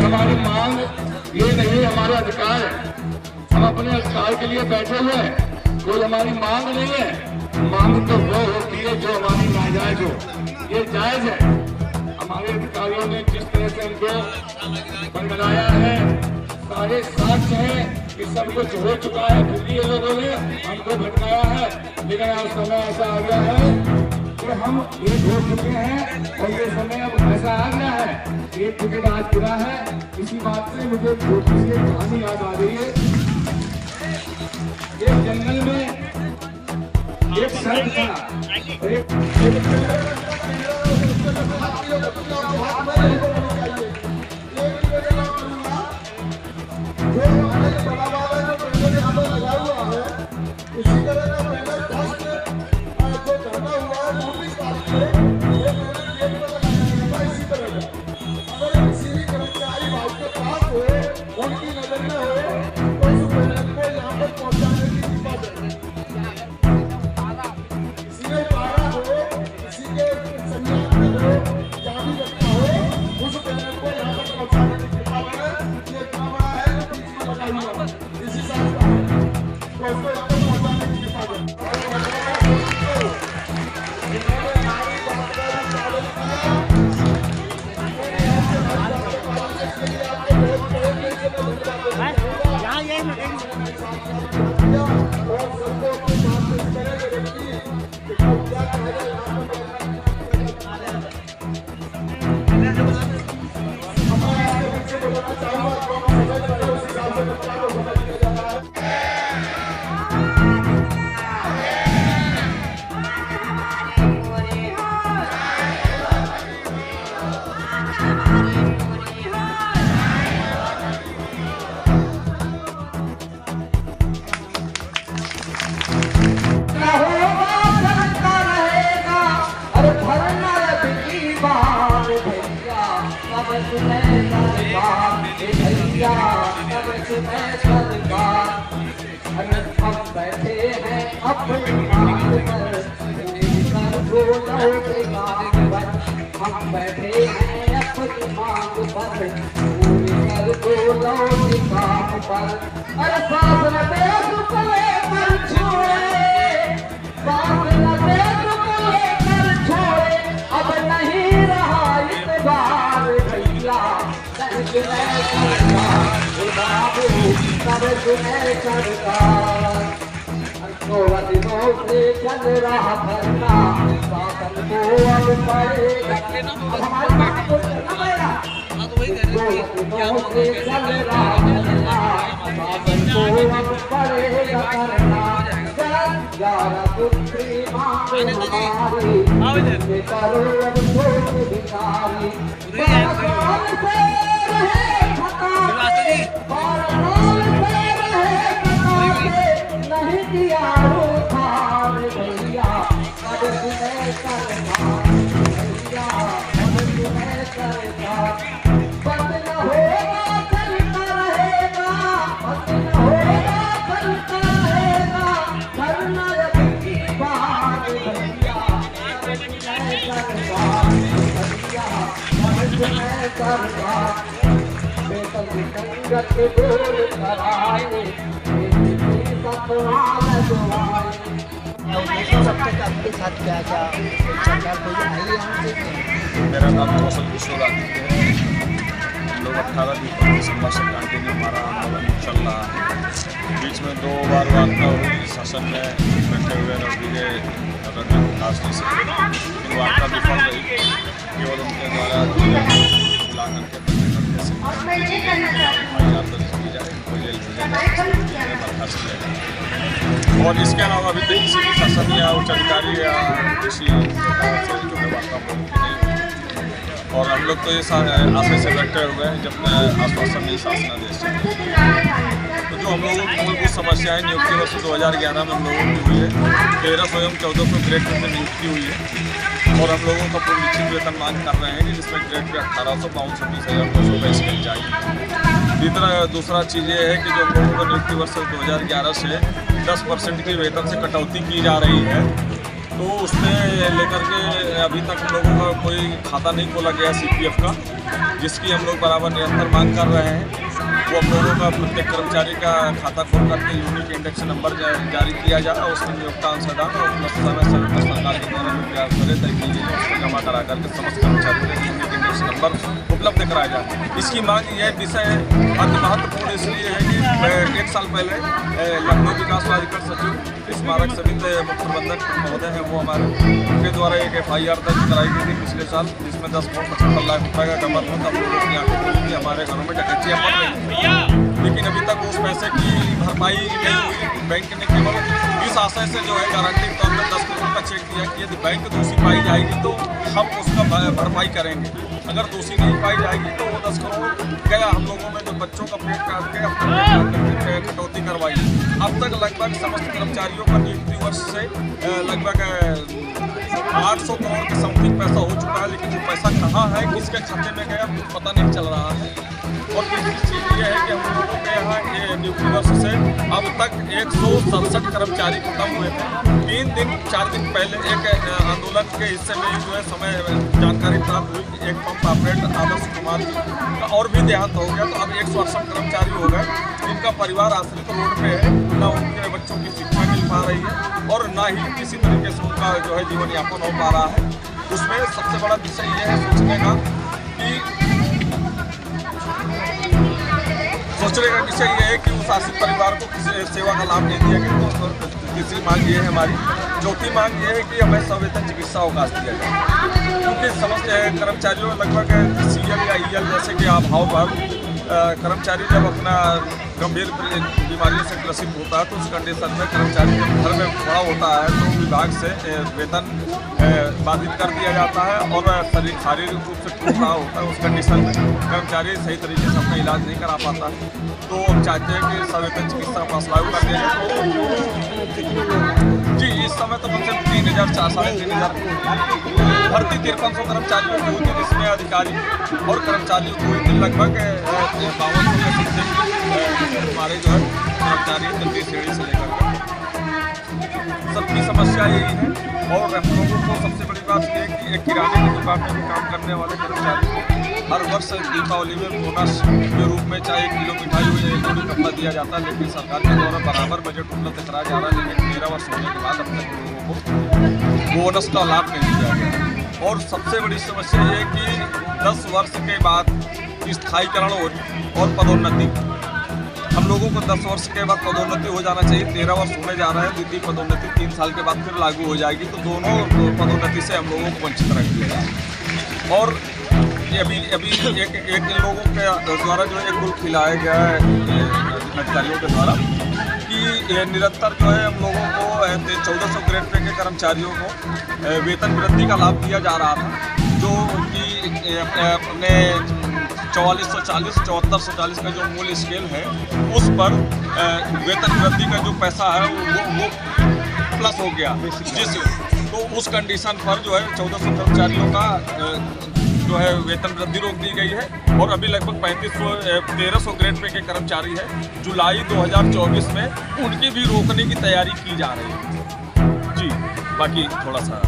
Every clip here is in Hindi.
हमारी मांग ये नहीं, हमारा अधिकार है। हम अपने अधिकार के लिए बैठे हुए हैं, कोई हमारी मांग नहीं है। मांग तो वो होती है जो हमारी नाजायज हो, ये जायज है। हमारे अधिकारियों ने जिस तरह से हमको बनाया है, सारे साक्ष्य हैं कि सब कुछ हो चुका है, फिर भी ये लोगों ने हमको भटकाया है। लेकिन अब समय ऐसा आ गया है कि हम एक हो चुके हैं और ये समय अब ऐसा आ गया है, एक टिकट आज गिरा है। इसी बात से मुझे छोटी सी कहानी याद आ रही है। एक जंगल में एक सर्प था, इसी तरह का मेहनत कष्ट जो करना हुआ है वो भी इसी तरह का। अगर किसी भी कर्मचारी भाई के पास हो, उनकी नजर में हो, तो उस मेहनत को यहाँ पर पहुँचाने की हिम्मत है। किसी ने पारा हो, किसी के संज्ञान में हो, जहाँ भी रखा हो, उस मेहनत को यहाँ पर पहुँचाने की हिम्मत है। ये इतना बड़ा है जो बीच में लगा हुआ है, इसी साल का है, तो उसको यहाँ पर पहुँचाने की हिम्मत है। हम बैठे हैं अपनी मांग पर, हम बैठे हैं अपनी मांग पर, काम पर। अरे सांस न दे रुक लेकर छोड़े, सांस न दे रुक लेकर छोड़े, अब नहीं रहा इतबार भैया। दिनों से चल रहा धरना, शासन को अब पड़ेगा। हमारी बात को दिनों से चल रहा धरना, शासन को अब पड़ेगा करना। 11 मांग हमारी, करो अब सोच भिखारी। नहीं दिया उधार भैया, अब तुम्हें सरकार भैया, अब तुम्हें सरकार। बंद न होगा चलता रहेगा, बंद न होगा चलता रहेगा, धरना की बात भैया, अब तुम्हें सरकार भैया, अब तुम्हें सरकार। बेतल संगत दूर कराए, आपके साथ क्या क्या चर्चा कोई आई है? मेरा नाम कौशल किशोर आदित्य है। हम लोग 18 दिसंबर से कंटिन्यू हमारा आंदोलन चल रहा है। बीच में 2 बार वार्ता हुई, शासन में बैठे हुए नजदीके राष्ट्रीय से, लेकिन वार्ता विफल रही। केवल उनके द्वारा बुला करके और इसके अलावा अभी तक किसी भी शासन या उच्च अधिकारी या किसी और हम लोग तो ये आशा से बैठे हुए हैं जब आश्वासन नहीं शासनादेश। तो जो हम लोगों की मूलभूत समस्याएं नियुक्ति वर्ष 2011 में हम लोगों की हुई है, 1314 ग्रेड पे नियुक्ति हुई है और हम लोगों का पुनरीक्षित वेतन मांग कर रहे हैं कि जिसमें ग्रेड पे 1852 20,200 स्केल चाहिए। दूसरा चीज़ ये है कि जो हम लोगों को नियुक्ति वर्ष 2011 से 10% की वेतन से कटौती की जा रही है, तो उसमें लेकर के अभी तक हम लोगों का कोई खाता नहीं खोला गया CPF का। जिसकी हम लोग बराबर निरंतर मांग कर रहे हैं। वो हम लोगों का प्रत्येक कर्मचारी का खाता खोल करके यूनिक इंडेक्स नंबर जारी किया जाए और उसमें नियोक्ता अंशदान और उपलब्ध समय सरकार के द्वारा प्रयास करे तय की गई है उसको जमा करा करके समस्त कर्मचारियों को यूनिक इंडेक्स नंबर उपलब्ध कराया जाए। इसकी मांग यह विषय अति महत्वपूर्ण इसलिए है कि 1 साल पहले लखनऊ विकास प्राधिकरण सचिव स्मारक समिति मुख्य प्रबंधक महोदय हैं, वो हमारे उनके द्वारा एक FIR दर्ज कराई गई थी पिछले साल, जिसमें 10.75 लाख रुपये का कमर होता हमारे घरों में डकैतियाँ पड़ रही थी। लेकिन अभी तक उस पैसे की भरपाई नहीं हुई। बैंक ने केवल इस आशय से जो है गारंटी के तौर पर 10 करोड़ का चेक दिया कि यदि बैंक दोषी पाई जाएगी तो हम उसका भरपाई करेंगे, अगर दोषी नहीं पाई जाएगी तो वो 10 करोड़ गया। हम लोगों में जो बच्चों का पेट काट के अपने कटौती करवाई। अब तक लगभग समस्त कर्मचारियों का नियुक्ति वर्ष से लगभग 800 करोड़ के समथिंग पैसा हो चुका है, लेकिन वो पैसा कहाँ है, किसके खाते में गया, कुछ पता नहीं चल रहा है। और दूसरी चीज़ ये है कि हम लोगों के यहाँ नियुक्ति वर्ष से अब तक 167 कर्मचारी खत्म हुए थे। 4 दिन पहले एक आंदोलन के हिस्से में जो है समय जानकारी प्राप्त हुई कि एक पंप ऑपरेटर आदर्श कुमार जी का और भी देहांत हो गया। तो अब 168 कर्मचारी हो गए जिनका परिवार आश्रित रोड पे है, ना उनके बच्चों की शिक्षा मिल पा रही है और ना ही किसी तरीके से उनका जो है जीवन यापन हो पा रहा है। उसमें सबसे बड़ा विषय ये है सोचने का विषय ये है कि उस आश्रित परिवार को किसी सेवा का लाभ नहीं दिया गया। तो तीसरी मांग ये है हमारी। चौथी मांग ये है कि हमें सवेतन चिकित्सा अवकाश दिया जाए, क्योंकि समस्त कर्मचारियों लगभग CL या EL जैसे कि अभाव पर कर्मचारी जब अपना गंभीर बीमारियों से ग्रसित होता है तो उस कंडीशन में कर्मचारी जब घर में बड़ा होता है तो विभाग से वेतन बाधित कर दिया जाता है और शारीरिक रूप से टूट रहा होता है। उस कंडीशन में कर्मचारी सही तरीके से अपना इलाज नहीं करा पाता, तो हम चाहते हैं कि सवेतन चिकित्सा अवकाश लागू कर दिया जाए। जी, इस समय तो कम से कम 3,000 3,500 भर्ती 5300 कर्मचारियों की होती, जिसमें अधिकारी और कर्मचारियों को होती लगभग 5200 से हमारे जो है कर्मचारी तृतीय श्रेणी से लेकर सबकी समस्या यही है। और हम लोगों को सबसे बड़ी बात यह है कि एक किराने की दुकान में काम करने वाले कर्मचारी को हर वर्ष दीपावली में बोनस के रूप में चाहे 1 किलो मिठाई हो या 1 जोड़ी कपड़ा दिया जाता है, लेकिन सरकार के द्वारा बराबर बजट उपलब्ध कराया जा रहा है, लेकिन 13 वर्ष होने के बाद अब तक लोगों को बोनस का लाभ नहीं दिया गया। और सबसे बड़ी समस्या ये है कि 10 वर्ष के बाद स्थायीकरण और पदोन्नति, हम लोगों को 10 वर्ष के बाद पदोन्नति हो जाना चाहिए। 13 वर्ष होने जा रहा है, द्वितीय पदोन्नति 3 साल के बाद फिर लागू हो जाएगी, तो दोनों पदोन्नति से हम लोगों को वंचित रख दिया जाए। और अभी एक लोगों के द्वारा जो एक गुल खिलाया गया है अधिकारियों के द्वारा कि निरंतर जो है हम लोगों को 1400 ग्रेड पे के कर्मचारियों को वेतन वृद्धि का लाभ दिया जा रहा था, जो कि अपने 4440 7440 का जो मूल स्केल है उस पर वेतन वृद्धि का जो पैसा है वो प्लस हो गया, तो उस कंडीशन पर जो है 1400 कर्मचारियों का जो है वेतन वृद्धि रोक दी गई है। और अभी लगभग 1300 ग्रेड पे के कर्मचारी है, जुलाई 2024 में उनकी भी रोकने की तैयारी की जा रही है। जी, बाकी थोड़ा सा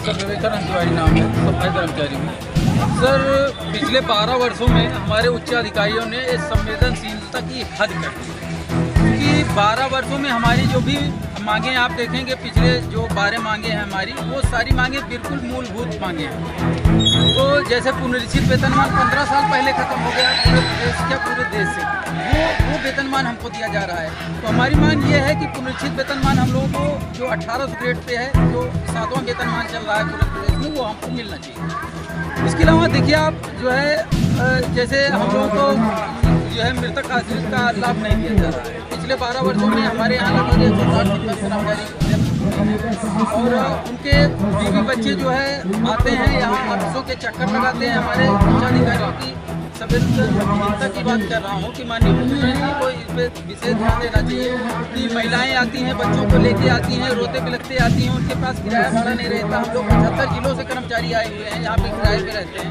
सर विवेकानंद तिवारी नाम है, सफाई कर्मचारी में। सर पिछले 12 वर्षों में हमारे उच्च अधिकारियों ने इस संवेदनशीलता की हद कर दी, क्योंकि 12 वर्षों में हमारी जो भी मांगें आप देखेंगे, पिछले जो 12 मांगें हैं हमारी, वो सारी मांगें बिल्कुल मूलभूत मांगें हैं। तो जैसे पुनरीक्षित वेतनमान 15 साल पहले ख़त्म हो गया पूरे देश से, वो वेतनमान हमको दिया जा रहा है। तो हमारी मांग ये है कि पुनरीक्षित वेतनमान हम लोगों को जो 1800 ग्रेड पे है, जो 7वां वेतनमान चल रहा है पूरे प्रदेश में, वो हमको मिलना चाहिए। इसके अलावा देखिए आप जो है जैसे हम लोगों को जो है मृतक आश्रित का लाभ नहीं दिया जा रहा है। पिछले 12 वर्षों में हमारे यहाँ लगभग 160 कर्मचारी और उनके बीवी बच्चे जो है आते हैं यहाँ ऑफिसों के चक्कर लगाते हैं। हमारे उच्चाधिकारियों की संवेदनशीलता की बात कर रहा हूँ कि माननीय मुख्यमंत्री को इस पर विशेष ध्यान देना चाहिए कि महिलाएं आती हैं, बच्चों को लेके आती हैं, रोते बिलखते आती हैं, उनके पास किराया भाड़ा नहीं रहता। हम लोग 75 जिलों से कर्मचारी आए हुए हैं, यहाँ पे किराए पे रहते हैं,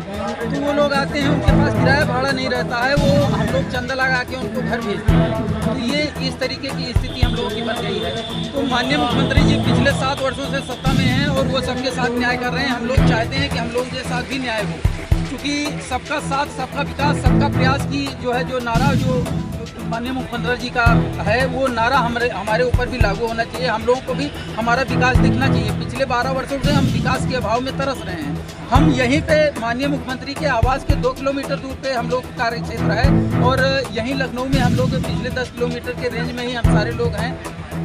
तो वो लोग आते हैं, उनके पास किराया भाड़ा नहीं रहता है, वो हम लोग लोग चंदा लगा के उनको घर भेजते हैं। तो ये इस तरीके की स्थिति हम लोगों की बन गई है। तो माननीय मुख्यमंत्री जी पिछले 7 वर्षों से सत्ता में हैं और वो सबके साथ न्याय कर रहे हैं। हम लोग चाहते हैं कि हम लोगों के साथ भी न्याय हो, क्योंकि सबका साथ, सबका विकास, सबका प्रयास की जो नारा जो माननीय मुख्यमंत्री जी का है, वो नारा हमारे ऊपर भी लागू होना चाहिए। हम लोगों को भी हमारा विकास दिखना चाहिए। पिछले 12 वर्षों से हम विकास के अभाव में तरस रहे हैं। हम यहीं पे माननीय मुख्यमंत्री के आवास के 2 किलोमीटर दूर पे हम लोग का कार्य क्षेत्र है और यहीं लखनऊ में हम लोग पिछले 10 किलोमीटर के रेंज में ही हम सारे लोग हैं।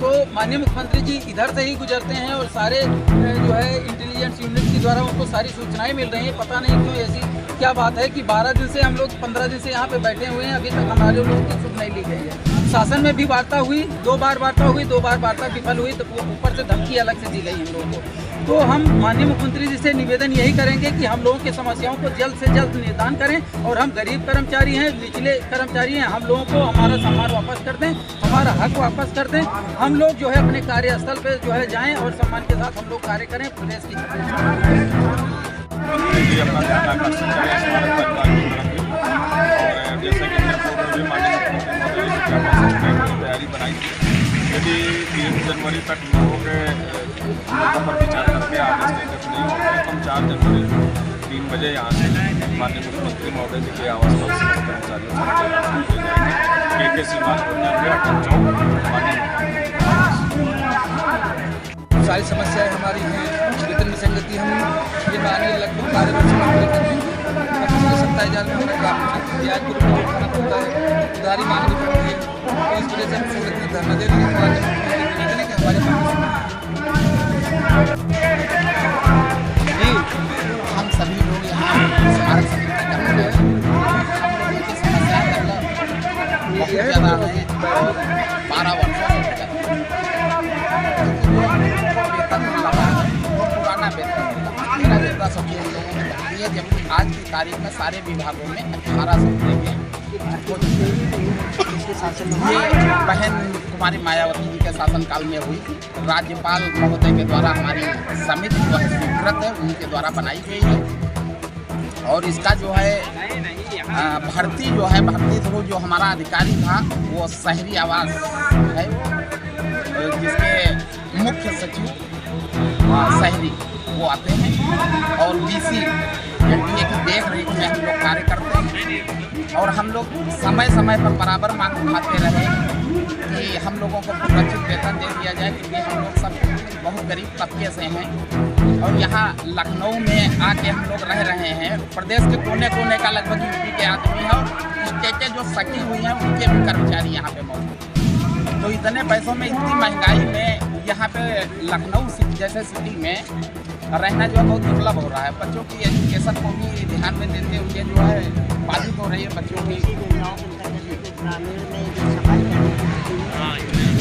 तो माननीय मुख्यमंत्री जी इधर से ही गुजरते हैं और सारे जो है इंटेलिजेंस यूनिट के द्वारा उनको सारी सूचनाएं मिल रही हैं। पता नहीं क्यों ऐसी क्या बात है कि 12 दिन से हम लोग 15 दिन से यहाँ पे बैठे हुए हैं, अभी तक हमारे लोगों की सुध नहीं ली गई है। शासन में भी वार्ता हुई, 2 बार वार्ता हुई, 2 बार वार्ता विफल हुई, तो ऊपर से धमकी अलग से दी गई हम लोगों को। तो हम माननीय मुख्यमंत्री जी से निवेदन यही करेंगे कि हम लोगों की समस्याओं को जल्द से जल्द निदान करें और हम गरीब कर्मचारी हैं, निचले कर्मचारी हैं, हम लोगों को हमारा सम्मान वापस कर दें, हमारा हक वापस कर दें। हम लोग जो है अपने कार्यस्थल पे जो है जाएं और सम्मान के साथ हम लोग कार्य करें प्रदेश की अपना ध्यान आकर्षित करें हमारे परिवार की तरफ। और जैसे कि हमने पूर्व में माननीय मुख्यमंत्री महोदय की तैयारी बनाई थी, यदि 3 जनवरी तक लोगों के मुद्दों पर विचार करके आदेश निर्गत नहीं होते तो हम 4 जनवरी 3 बजे यहाँ से माननीय मुख्यमंत्री महोदय जी के आवास पर समस्त कर्मचारियों से के सीमा सारी समस्याएं हमारी हैं। वेतन विसंगति हम ये मांगे लगभग 12 वर्ष में 27,000 में हमारा काम ब्याज को उठाना पड़ता है, उधारी मांगनी पड़ती है। तो इस वजह से हम सूरत में धरना दे रहे हैं कि हमारे हम सभी लोग यहाँ स्मारक समिति के कर्मचारी हैं। हम लोगों की समस्याएं बहुत ज़्यादा है, 12 वर्षों से पुराना वेतन मेरा वेतन सबके हम लोगों ने बढ़ी है, जबकि आज की तारीख में सारे विभागों में 1800 रुपये ये बहन कुमारी मायावती जी के शासनकाल में हुई। राज्यपाल महोदय के द्वारा हमारी समिति जो है स्वीकृत है, उनके द्वारा बनाई गई है। और इसका जो है भर्ती थ्रू जो हमारा अधिकारी था वो शहरी आवास है, जिसके मुख्य सचिव शहरी वो आते हैं और DC एनडीए की देख रेख में हम लोग कार्य करते हैं। और हम लोग समय समय पर बराबर मांग उठाते रहे कि हम लोगों को सुरक्षित वेतन दे दिया जाए, क्योंकि हम लोग सब बहुत गरीब तबके से हैं और यहाँ लखनऊ में आके हम लोग रह रहे हैं। प्रदेश के कोने कोने का लगभग यूपी के आदमी है और स्टेटें जो सटी हुई हैं उनके भी कर्मचारी यहाँ पे मौजूद। तो इतने पैसों में, इतनी महंगाई में यहाँ पे लखनऊ जैसे सिटी में रहना जो है बहुत दुर्लभ हो रहा है। बच्चों की एजुकेशन को भी ध्यान में देते हुए जो है बाधित हो रही है बच्चों की।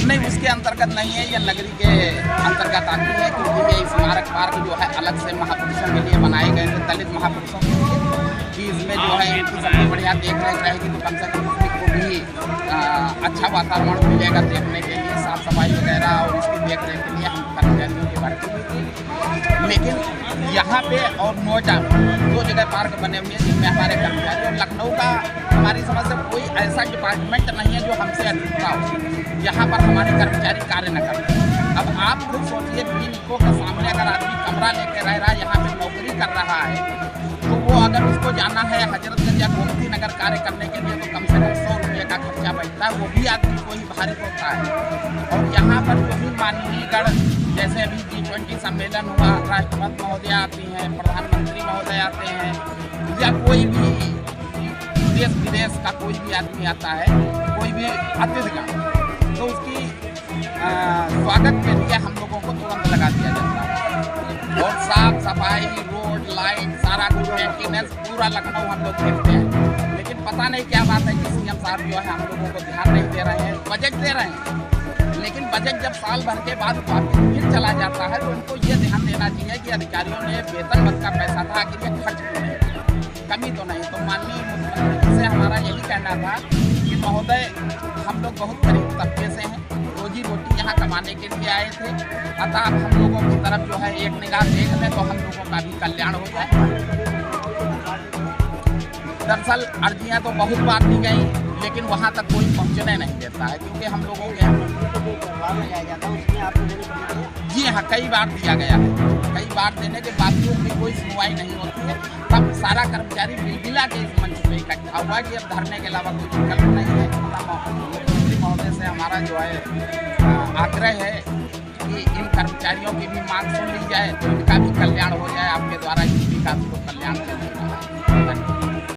नहीं, उसके अंतर्गत नहीं है, यह नगरी के अंतर्गत आती है, क्योंकि ये स्मारक पार्क जो है अलग से महापुरुषों के लिए बनाए गए थे, दलित महापुरुषों के लिए, कि इसमें जो है इनकी सबसे बढ़िया देख रेख रहेगी तो कम से कम को भी अच्छा वातावरण मिलेगा देखने के लिए, साफ सफाई वगैरह और इसकी देख रेख के लिए हम कर्मचारियों की भर्ती हुई थी। लेकिन यहाँ पे और नोएडा 2 जगह पार्क बने हुए हैं जिनमें हमारे कर्मचारी, और लखनऊ का हमारी समझ से कोई ऐसा डिपार्टमेंट नहीं है जो हमसे अधिकता हो, यहाँ पर हमारे कर्मचारी कार्य न करते। अब आप खुद सोचिए, 3 इको के सामने अगर आदमी कमरा लेकर रह रहा है, यहाँ पे नौकरी कर रहा है, तो वो अगर उसको जाना है हजरतगंज या गोमती नगर कार्य करने के लिए तो कम से कम 100 रुपये का खर्चा बैठता है, वो भी आदमी को ही भारी होता है। और यहाँ पर जो भी माननीय गण, जैसे अभी G20 सम्मेलन हुआ, राष्ट्रपति महोदय आती हैं, प्रधानमंत्री महोदय आते हैं, या कोई भी देश विदेश का कोई भी आदमी आता है, कोई भी अतिथि का, तो उसकी स्वागत के लिए हम लोगों को तुरंत लगा दिया जाता है। और साफ सफाई, रोड, लाइट, सारा कुछ मेंटेनेंस पूरा लखनऊ हम लोग देखते हैं। लेकिन पता नहीं क्या बात है कि CM साहब जो है हम लोगों को ध्यान नहीं दे रहे हैं, बजट दे रहे हैं, लेकिन बजट जब साल भर के बाद फिर चला जाता है तो उनको ये ध्यान देना चाहिए कि अधिकारियों ने वेतन मद का पैसा था कि ये खर्च क्यों नहीं, कमी तो नहीं। तो माननीय मुख्यमंत्री से हमारा यही कहना था कि महोदय, हम लोग बहुत गरीब तबके से हैं, रोजी रोटी यहाँ कमाने के लिए आए थे, अतः आप हम लोगों की तरफ जो है एक निगाह देख लें तो हम लोगों का भी कल्याण हो जाए। दरअसल अर्जियां तो बहुत बार दी गई, लेकिन वहां तक कोई पहुंचने नहीं देता है, क्योंकि हम लोगों के जी हाँ कई बार दिया गया है। कई बार देने के बावजूद भी कोई सुनवाई नहीं होती है। तब सारा कर्मचारी बिलबिला के इस मंच पे इकट्ठा हुआ कि अब धरने के अलावा कोई विकल्प नहीं है। मुख्यमंत्री महोदय से हमारा जो है आग्रह है कि इन कर्मचारियों की भी मांग सुन ली जाए, तो इनका भी कल्याण हो जाए। आपके द्वारा इस विकास को कल्याण से